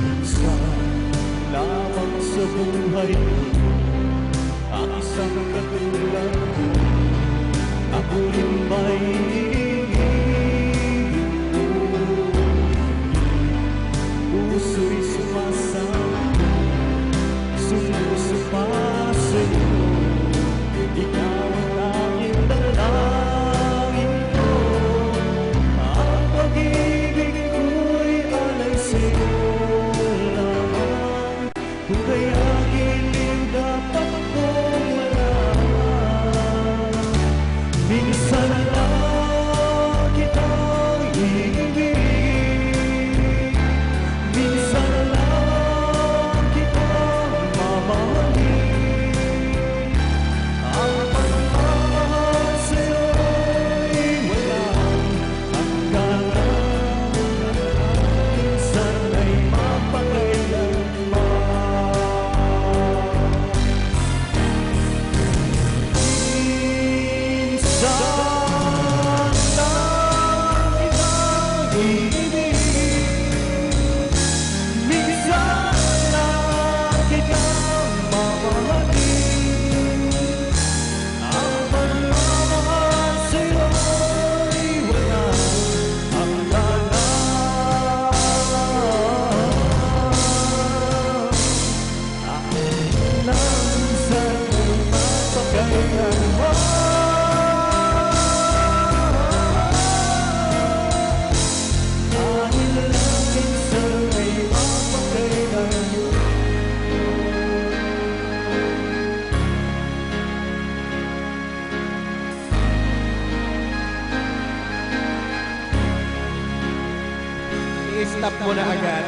Isa lamang sa buhay ko, ang isang katulad ko, ako rin may puso'y sumasama, sumusupasayo. Ikaw ang tanging dalangin ko, ang pag-ibig ko'y alay sa'yo lamang. Kung kaya giliw dapat kong malaman, minsan lang kitang iibig, minsan lang kitang mamahalin. Ang pagmamahal sa'yo'y walang hangganan, minsan ay mapakailanman. Minsan lang kitang iibig, minsan lang kitang mamahalin. Ang pagmamahal sa'yo'y walang hangganan, minsan ay mapakailanman. Dahil lang minsan ay mapakailanman. I-stop mo na agad.